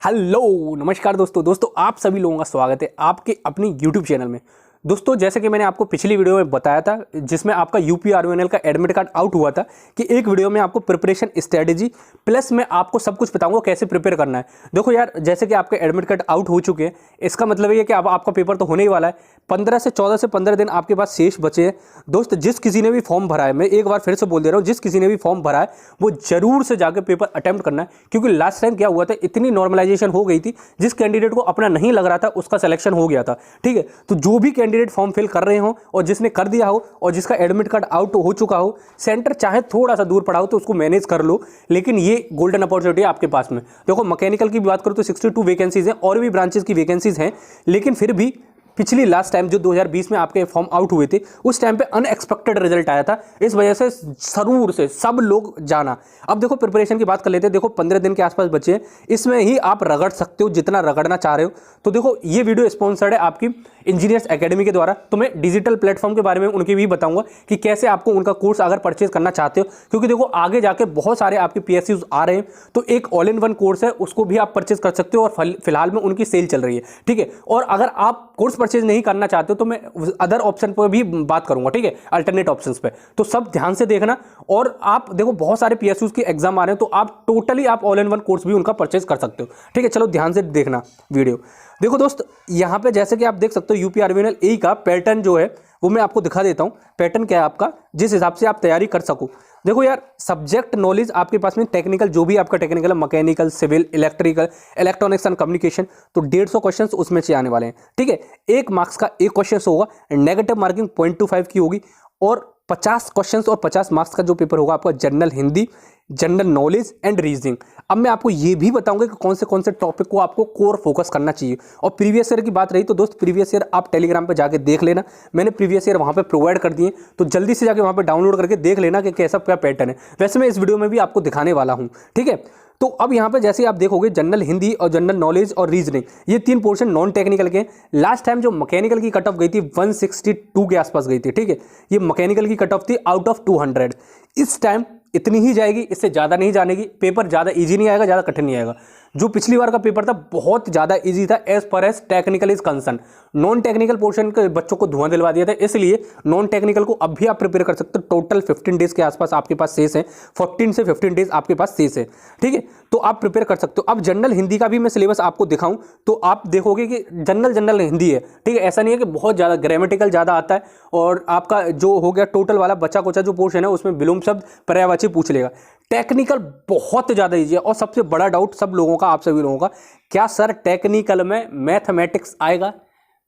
Hello नमस्कार दोस्तों आप सभी लोगों का स्वागत है आपके अपनी यूट्यूब चैनल में। दोस्तों जैसे कि मैंने आपको पिछली वीडियो में बताया था जिसमें आपका यूपी आरवीएनएल का एडमिट कार्ड आउट हुआ था कि एक वीडियो में आपको प्रिपरेशन स्ट्रेटेजी प्लस मैं आपको सब कुछ बताऊंगा कैसे प्रिपेयर करना है। देखो यार, जैसे कि आपके एडमिट कार्ड आउट हो चुके हैं, इसका मतलब ये है कि अब आपका पेपर तो होने ही वाला है। 15 से 14 से 15 दिन आपके पास शेष बचे हैं। दोस्त, जिस किसी ने भी फॉर्म भरा है, मैं एक बार फिर से बोल दे रहा हूँ, जिस किसी ने भी फॉर्म भरा है वो जरूर से जाकर पेपर अटेम्प्ट करना है, क्योंकि लास्ट टाइम क्या हुआ था, इतनी नॉर्मलाइजेशन हो गई थी, जिस कैंडिडेट को अपना नहीं लग रहा था उसका सिलेक्शन हो गया था। ठीक है, तो जो भी कैंडिडेट फॉर्म फिल कर रहे हो और जिसने कर दिया हो और जिसका एडमिट कार्ड आउट हो चुका हो, सेंटर चाहे थोड़ा सा दूर पड़ा हो तो उसको मैनेज कर लो, लेकिन ये गोल्डन अपॉर्चुनिटी है आपके पास में। देखो, मैकेनिकल की बात करो तो 62 वैकेंसीज हैं, और भी ब्रांचेस की वैकेंसीज हैं, लेकिन फिर भी पिछली लास्ट टाइम जो 2020 में आपके फॉर्म आउट हुए थे उस टाइम पे अनएक्सपेक्टेड रिजल्ट आया था, इस वजह से जरूर से सब लोग जाना। अब देखो, प्रिपरेशन की बात कर लेते हैं। देखो 15 दिन के आसपास बचे हैं, इसमें ही आप रगड़ सकते हो जितना रगड़ना चाह रहे हो। तो देखो, ये वीडियो स्पॉन्सर्ड है आपकी इंजीनियर्स एकेडमी के द्वारा। तो मैं डिजिटल प्लेटफॉर्म के बारे में उनकी भी बताऊंगा कि कैसे आपको उनका कोर्स अगर परचेज करना चाहते हो, क्योंकि देखो आगे जाके बहुत सारे आपके पीएसयूज आ रहे हैं, तो एक ऑल इन वन कोर्स है, उसको भी आप परचेज कर सकते हो और फिलहाल में उनकी सेल चल रही है। ठीक है, और अगर आप कोर्स परचेज नहीं करना चाहते हो तो मैं अदर ऑप्शन पर भी बात करूंगा। ठीक है, अल्टरनेट ऑप्शंस पे, तो सब ध्यान से देखना। और आप देखो, बहुत सारे पीएसयूज के एग्जाम आ रहे हैं, तो आप टोटली आप ऑल इन वन कोर्स भी उनका परचेज कर सकते हो। ठीक है, चलो ध्यान से देखना वीडियो। देखो दोस्त, यहाँ पे जैसे कि आप देख सकते हो यूपी आरवीएनएल ए का पैटर्न जो है वो मैं आपको दिखा देता हूँ। पैटर्न क्या है आपका, जिस हिसाब से आप तैयारी कर सको। देखो यार, सब्जेक्ट नॉलेज आपके पास में टेक्निकल, जो भी आपका टेक्निकल है, mechanical, civil, electrical, electronics and communication, तो 150 क्वेश्चंस उसमें से आने वाले हैं। ठीक है, 1 मार्क्स का 1 क्वेश्चन होगा, नेगेटिव मार्किंग 0.25 की होगी, और 50 क्वेश्चंस और 50 मार्क्स का जो पेपर होगा आपका general Hindi, general knowledge and reasoning. अब मैं आपको ये भी बताऊंगा कि कौन से टॉपिक को आपको कोर फोकस करना चाहिए। और प्रीवियस ईयर की बात रही तो दोस्त, प्रीवियस ईयर आप टेलीग्राम पे जाके देख लेना, मैंने प्रीवियस ईयर वहाँ पे प्रोवाइड कर दिए, तो जल्दी से जाके वहाँ पे डाउनलोड करके देख लेना कि कैसा क्या पैटर्न है। वैसे मैं इस वीडियो में भी आपको दिखाने वाला हूँ। ठीक है, तो अब यहाँ पे जैसे आप देखोगे, जनरल हिंदी और जनरल नॉलेज और रीजनिंग, ये 3 पोर्शन नॉन टेक्निकल के। लास्ट टाइम जो मैकेनिकल की कट ऑफ गई थी 162 के आसपास गई थी। ठीक है, ये मैकेनिकल की कट ऑफ थी आउट ऑफ 200। इस टाइम इतनी ही जाएगी, इससे ज़्यादा नहीं जानेगी। पेपर ज़्यादा इजी नहीं आएगा, ज़्यादा कठिन नहीं आएगा। जो पिछली बार का पेपर था बहुत ज़्यादा इजी था एज पर as technical is concern. Non technical portion के बच्चों को धुआं दिलवा दिया था, इसलिए नॉन टेक्निकल को अब भी आप प्रिपेयर कर सकते हो। टोटल 15 डेज के आसपास आपके पास शेष है, 14 से 15 डेज आपके पास शेष है। ठीक है, तो आप प्रिपेयर कर सकते हो। अब जनरल हिंदी का भी मैं सिलेबस आपको दिखाऊं तो आप देखोगे कि जनरल हिंदी है। ठीक है, ऐसा नहीं है कि बहुत ज़्यादा ग्रामेटिकल ज़्यादा आता है और आपका जो हो गया टोटल वाला बचा कुचा जो पोर्शन है उसमें विलोम शब्द पर्यायवाची पूछ लेगा। टेक्निकल बहुत ज़्यादा ईजी है। और सबसे बड़ा डाउट सब लोगों का, आप सभी लोगों का, क्या सर टेक्निकल में मैथमेटिक्स आएगा?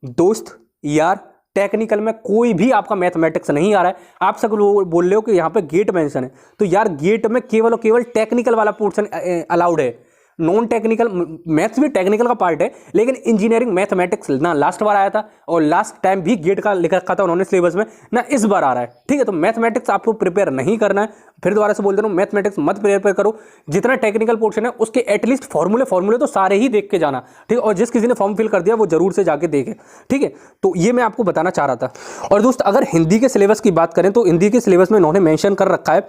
दोस्त यार, टेक्निकल में कोई भी आपका मैथमेटिक्स नहीं आ रहा है। आप सब लोग बोल रहे हो कि यहाँ पे गेट मेंशन है, तो यार गेट में केवल और केवल टेक्निकल वाला पोर्शन अलाउड है। नॉन टेक्निकल मैथ्स भी टेक्निकल का पार्ट है, लेकिन इंजीनियरिंग मैथमेटिक्स ना लास्ट बार आया था और लास्ट टाइम भी गेट का लिखा रखा था उन्होंने सिलेबस में, ना इस बार आ रहा है। ठीक है, तो मैथमेटिक्स आपको प्रिपेयर नहीं करना है। फिर दोबारा से बोल दे रहा हूँ, मैथमेटिक्स मत प्रिपेयर करो। जितना टेक्निकल पोर्शन है उसके एटलीस्ट फॉर्मूले तो सारे ही देख के जाना। ठीक है, और जिस किसी ने फॉर्म फिल कर दिया वो जरूर से जाके देखे। ठीक है, तो ये मैं आपको बताना चाह रहा था। और दोस्त, अगर हिंदी के सिलेबस की बात करें तो हिंदी के सिलेबस में इन्होंने मेंशन कर रखा है।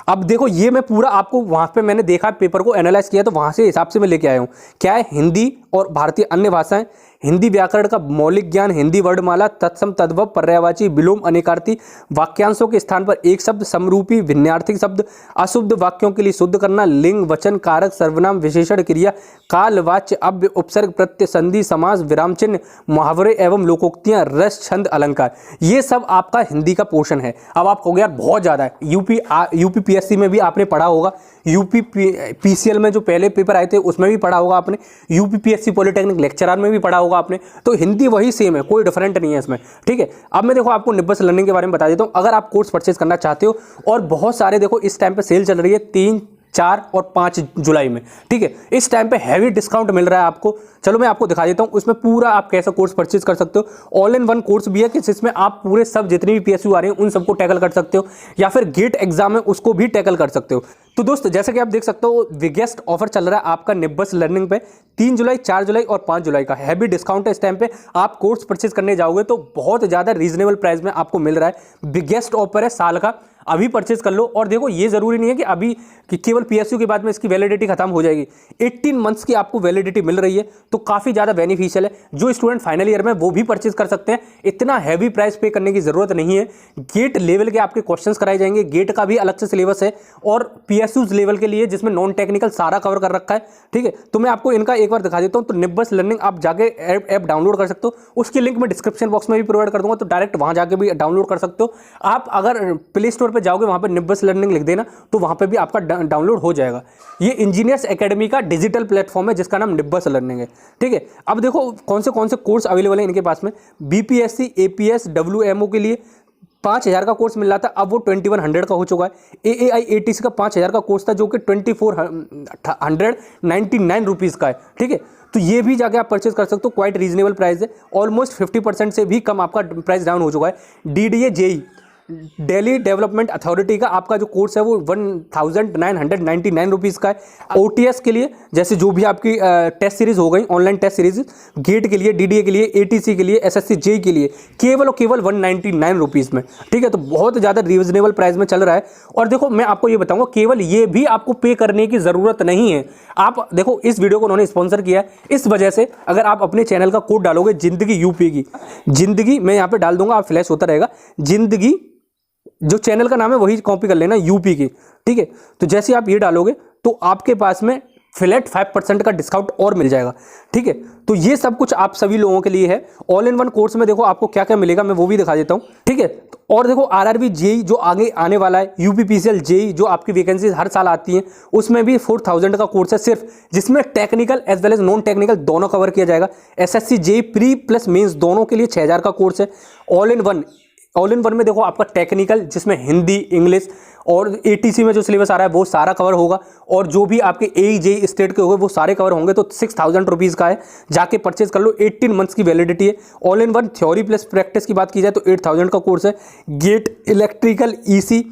अब देखो, ये मैं पूरा आपको वहाँ पे मैंने देखा, पेपर को एनालाइज किया, तो वहाँ से हिसाब से मैं लेके आया हूँ। क्या है, हिंदी और भारतीय अन्य भाषाएं, हिंदी व्याकरण का मौलिक ज्ञान, हिंदी वर्णमाला, तत्सम तद्भव, पर्यायवाची, विलोम, अनेकार्थी, वाक्यांशों के स्थान पर एक शब्द, समरूपी, भिन्नार्थी शब्द, अशुद्ध वाक्यों के लिए शुद्ध करना, लिंग, वचन, कारक, सर्वनाम, विशेषण, क्रिया, काल, वाच्य, अव्यय, उपसर्ग, प्रत्यय, संधि, समास, विराम चिन्ह, मुहावरे एवं लोकोक्तियां, रस, छंद, अलंकार, ये सब आपका हिंदी का पोर्शन है। अब आप कहोगे यार बहुत ज़्यादा है। यूपी पीएससी में भी आपने पढ़ा होगा, यूपी पीसीएल में जो पहले पेपर आए थे उसमें भी पढ़ा होगा आपने, यूपी पीएससी पॉलिटेक्निक लेक्चरर में भी पढ़ा होगा आपने। तो हिंदी वही सेम है, कोई डिफरेंट नहीं है इसमें। ठीक है, अब मैं देखो आपको निब्बस लर्निंग के बारे में बता देता हूँ। अगर आप कोर्स परचेज करना चाहते हो, और बहुत सारे देखो इस टाइम पे सेल चल रही है 3, 4 और 5 जुलाई में। ठीक है, इस टाइम पे हैवी डिस्काउंट मिल रहा है आपको। चलो मैं आपको दिखा देता हूं उसमें पूरा आप कैसा कोर्स परचेज कर सकते हो। ऑल इन वन कोर्स भी है कि जिसमें आप पूरे सब जितने भी पीएसयू आ रहे हैं उन सबको टैकल कर सकते हो, या फिर गेट एग्जाम है उसको भी टैकल कर सकते हो। तो दोस्त, जैसे कि आप देख सकते हो, बिगेस्ट ऑफर चल रहा है आपका निब्बस लर्निंग पे। 3 जुलाई, 4 जुलाई और 5 जुलाई का हैवी डिस्काउंट है। इस टाइम पे आप कोर्स परचेज करने जाओगे तो बहुत ज़्यादा रीजनेबल प्राइस में आपको मिल रहा है। बिगेस्ट ऑफर है साल का। अभी परचेज कर लो। और देखो ये ज़रूरी नहीं है कि अभी कि केवल PSU के बाद में इसकी वैलिडिटी खत्म हो जाएगी। 18 मंथ्स की आपको वैलिडिटी मिल रही है, तो काफ़ी ज़्यादा बेनिफिशियल है। जो स्टूडेंट फाइनल ईयर में वो भी परचेज कर सकते हैं, इतना हैवी प्राइस पे करने की ज़रूरत नहीं है। गेट लेवल के आपके क्वेश्चंस कराए जाएंगे, गेट का भी अलग से सिलेबस है और PSUs लेवल के लिए जिसमें नॉन टेक्निकल सारा कवर कर रखा है। ठीक है, तो मैं आपको इनका एक बार दिखा देता हूँ। तो निब्बस लर्निंग आप जाके ऐप डाउनलोड कर सकते हो, उसकी लिंक मैं डिस्क्रिप्शन बॉक्स में भी प्रोवाइड कर दूंगा, तो डायरेक्ट वहाँ जाके भी डाउनलोड कर सकते हो। आप अगर प्ले स्टोर पर जाओगे, वहाँ पर निब्बस लर्निंग लिख देना, तो वहाँ पर भी आपका डाउनलोड हो जाएगा। ये इंजीनियर्स एकेडमी का डिजिटल प्लेटफॉर्म है जिसका नाम निब्बस लर्निंग है। ठीक है, अब देखो कौन से कोर्स अवेलेबल है इनके पास में। BPSC APS WMO के लिए 5,000 का कोर्स मिल रहा था, अब वो 2100 का हो चुका है। AAI ATC का 5,000 का कोर्स था जो कि 2499 रुपीज़ का है। ठीक है, तो ये भी जाके आप परचेज कर सकते हो, क्वाइट रीजनेबल प्राइस है। ऑलमोस्ट 50% से भी कम आपका प्राइस डाउन हो चुका है। DDA JEE Delhi development authority का आपका जो कोर्स है वो 1999 रुपीज़ का है। OTS के लिए जैसे जो भी आपकी टेस्ट सीरीज हो गई, ऑनलाइन टेस्ट सीरीज, गेट के लिए, DDA के लिए, ATC के लिए, SSC JEE के लिए केवल और केवल 199 रुपीज़ में। ठीक है, तो बहुत ज़्यादा रीजनेबल प्राइस में चल रहा है। और देखो मैं आपको ये बताऊंगा, केवल ये भी आपको पे करने की ज़रूरत नहीं है। आप देखो इस वीडियो को उन्होंने स्पॉन्सर किया है, इस वजह से अगर आप अपने चैनल का कोड डालोगे जिंदगी UP की, जिंदगी मैं यहाँ पे डाल दूंगा, आप फ्लैश होता रहेगा, जिंदगी जो चैनल का नाम है वही कॉपी कर लेना UP की। ठीक है, तो जैसे आप ये डालोगे तो आपके पास में फ्लैट 5% का डिस्काउंट और मिल जाएगा। ठीक है, तो ये सब कुछ आप सभी लोगों के लिए है। ऑल इन वन कोर्स में देखो आपको क्या क्या मिलेगा, मैं वो भी दिखा देता हूँ। ठीक है, और देखो RRB JEE जो आगे आने वाला है, UPPCL JEE जो आपकी वैकेंसीज हर साल आती हैं, उसमें भी 4000 का कोर्स है सिर्फ, जिसमें technical as well as non technical दोनों कवर किया जाएगा। SSC JEE pre plus mains दोनों के लिए 6000 का कोर्स है। ऑल इन वन में देखो आपका टेक्निकल जिसमें हिंदी, इंग्लिश और ATC में जो सिलेबस आ रहा है वो सारा कवर होगा, और जो भी आपके AE JEE स्टेट के होंगे वो सारे कवर होंगे। तो 6000 रुपीज़ का है, जाके परचेज कर लो। 18 मंथ्स की वैलिडिटी है। All in one theory plus practice की बात की जाए तो 8000 का कोर्स है। गेट, इलेक्ट्रिकल, EC,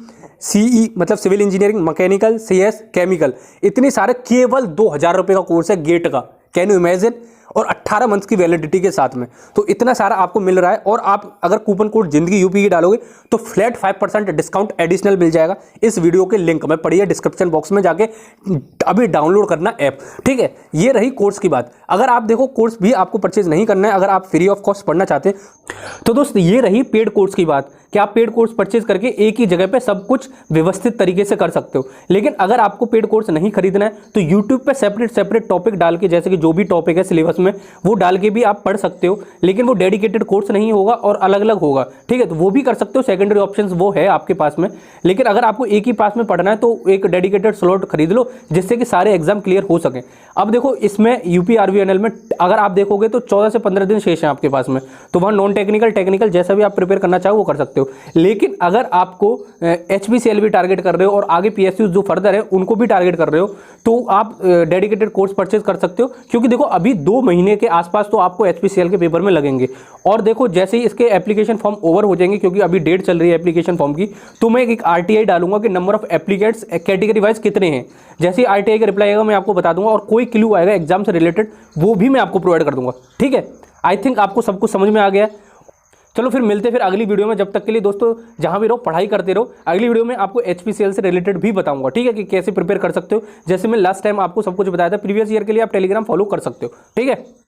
CE मतलब civil engineering, mechanical, CS, chemical, इतने सारे केवल 2000 रुपये का कोर्स है गेट का। Can you imagine? और 18 मंथ्स की वैलिडिटी के साथ में, तो इतना सारा आपको मिल रहा है। और आप अगर कूपन कोड जिंदगी UP की डालोगे तो फ्लैट 5% डिस्काउंट एडिशनल मिल जाएगा। इस वीडियो के लिंक में पढ़िए डिस्क्रिप्शन बॉक्स में, जाके अभी डाउनलोड करना ऐप। ठीक है, ये रही कोर्स की बात। अगर आप देखो कोर्स भी आपको परचेज नहीं करना है, अगर आप फ्री ऑफ कॉस्ट पढ़ना चाहते हैं, तो दोस्त ये रही पेड कोर्स की बात कि आप पेड कोर्स परचेज करके एक ही जगह पे सब कुछ व्यवस्थित तरीके से कर सकते हो। लेकिन अगर आपको पेड कोर्स नहीं खरीदना है तो यूट्यूब पे सेपरेट टॉपिक डाल के, जैसे कि जो भी टॉपिक है सिलेबस में वो डाल के भी आप पढ़ सकते हो, लेकिन वो डेडिकेटेड कोर्स नहीं होगा और अलग अलग होगा। ठीक है, तो वो भी कर सकते हो, सेकेंडरी ऑप्शंस वो है आपके पास में। लेकिन अगर आपको एक ही पास में पढ़ना है तो एक डेडिकेटेड स्लॉट खरीद लो, जिससे कि सारे एग्जाम क्लियर हो सके। अब देखो इसमें UP RVNL में अगर आप देखोगे तो 14 से 15 दिन शेष हैं आपके पास में, तो वहाँ नॉन टेक्निकल जैसा भी आप प्रिपेयर करना चाहो वो कर सकते हो। लेकिन अगर आपको HPCL भी टारगेट कर रहे हो और आगे PSU जो फर्दर है उनको भी टारगेट कर रहे हो, तो आप डेडिकेटेड कोर्स परचेज कर सकते हो। क्योंकि देखो अभी 2 महीने के आसपास तो आपको HPCL के पेपर में लगेंगे। और देखो जैसे ही इसके एप्लीकेशन फॉर्म ओवर हो जाएंगे, क्योंकि अभी डेट चल रही है एप्लीकेशन फॉर्म की, तो मैं एक RTI डालूंगा कि number of applicants category wise कितने हैं। जैसे ही RTI का रिप्लाई आएगा मैं आपको बता दूंगा, और कोई क्लू आएगा एग्जाम से रिलेटेड वो भी मैं आपको प्रोवाइड कर दूंगा। ठीक है, आई थिंक आपको सब कुछ समझ में आ गया। चलो फिर मिलते फिर अगली वीडियो में। जब तक के लिए दोस्तों जहां भी रहो पढ़ाई करते रहो। अगली वीडियो में आपको HPCL से रिलेटेड भी बताऊंगा, ठीक है, कि कैसे प्रिपेयर कर सकते हो। जैसे मैं लास्ट टाइम आपको सब कुछ बताया था, प्रीवियस ईयर के लिए आप टेलीग्राम फॉलो कर सकते हो। ठीक है।